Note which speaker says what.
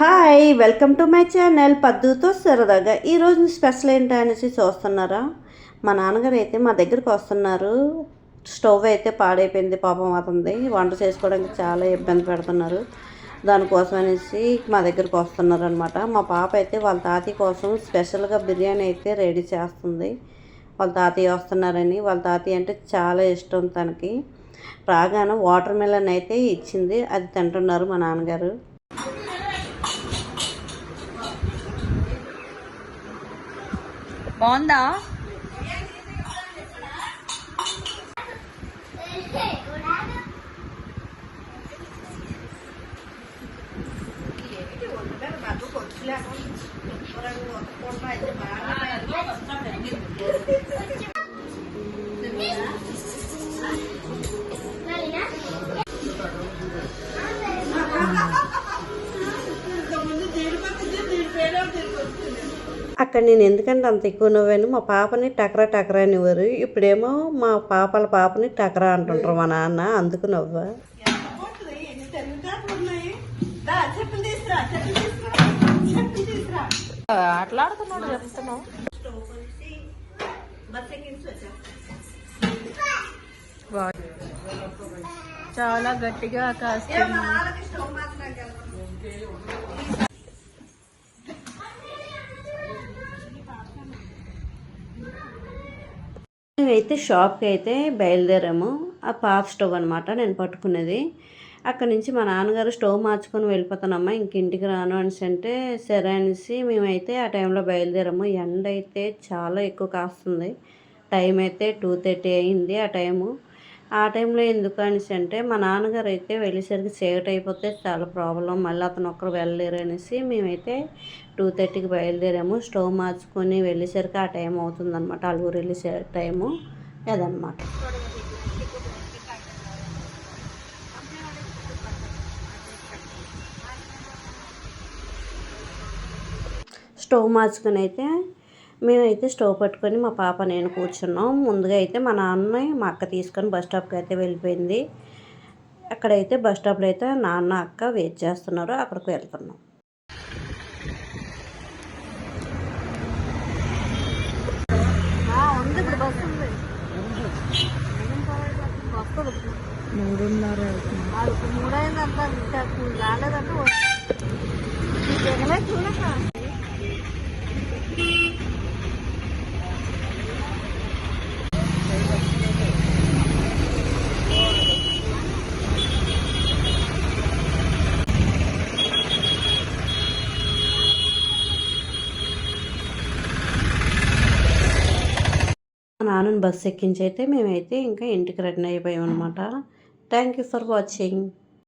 Speaker 1: Hi, welcome to my channel పద్దుతో సరదాగా. ఈరోజు స్పెషల్ ఏంటి అనేసి చూస్తున్నారా? మా నాన్నగారు అయితే మా దగ్గరికి వస్తున్నారు. స్టవ్ అయితే పాడైపోయింది పాపం, అతనిది వంట చేసుకోవడానికి చాలా ఇబ్బంది పెడుతున్నారు. దానికోసం అనేసి మా దగ్గరికి వస్తున్నారు అనమాట. మా పాప అయితే వాళ్ళ తాతయ్య కోసం స్పెషల్గా బిర్యానీ అయితే రెడీ చేస్తుంది. వాళ్ళ తాతయ్య వస్తున్నారని. వాళ్ళ తాతయ్య అంటే చాలా ఇష్టం తనకి. రాగానే వాటర్ మిలన్ అయితే ఇచ్చింది, అది తింటున్నారు మా నాన్నగారు.
Speaker 2: బాగుందా?
Speaker 1: అక్కడ నేను ఎందుకంటే అంత ఎక్కువ నవ్వాను. మా పాపని టకరా టకరా అనేవారు, ఇప్పుడేమో మా పాపని టకరా అంటుంటారు మా నాన్న, అందుకు నవ్వా.
Speaker 2: ఆటలాడుతున్నాడు చెప్తున్నావు. చాలా గట్టిగా కాస్తుంది.
Speaker 1: మేమైతే షాప్కి అయితే బయలుదేరాము. ఆ పాత స్టవ్ అనమాట నేను పట్టుకునేది. అక్కడి నుంచి మా నాన్నగారు స్టవ్ మార్చుకొని వెళ్ళిపోతానమ్మా, ఇంక ఇంటికి రాను అనేసి అంటే సరే అనేసి మేమైతే ఆ టైంలో బయలుదేరాము. ఎండ అయితే చాలా ఎక్కువ కాస్తుంది. టైం అయితే 2:30 అయింది ఆ టైము. ఆ టైంలో ఎందుకు అనేసి అంటే మా నాన్నగారు అయితే వెళ్ళేసరికి చీకటి అయిపోతే చాలా ప్రాబ్లం, మళ్ళీ అతను ఒక్కరు వెళ్ళలేరు అనేసి మేమైతే 2:30కి బయలుదేరాము. స్టవ్ మార్చుకొని వెళ్ళేసరికి ఆ టైం అవుతుందన్నమాట, అలుగురు వెళ్ళేసే టైము అదనమాట. స్టవ్ మార్చుకొని అయితే మేమైతే స్టవ్ పట్టుకొని మా పాప నేను కూర్చున్నాం. ముందుగా అయితే మా నాన్న మా అక్క తీసుకొని బస్ స్టాప్కి అయితే వెళ్ళిపోయింది. అక్కడైతే బస్ స్టాప్లో అయితే నాన్న అక్క వెయిట్ చేస్తున్నారు, అక్కడికి వెళ్తున్నాం. నాన్నని బస్సు ఎక్కించి అయితే మేమైతే ఇంకా ఇంటికి రిటర్న్ అయిపోయాం అనమాట. Thank you for watching.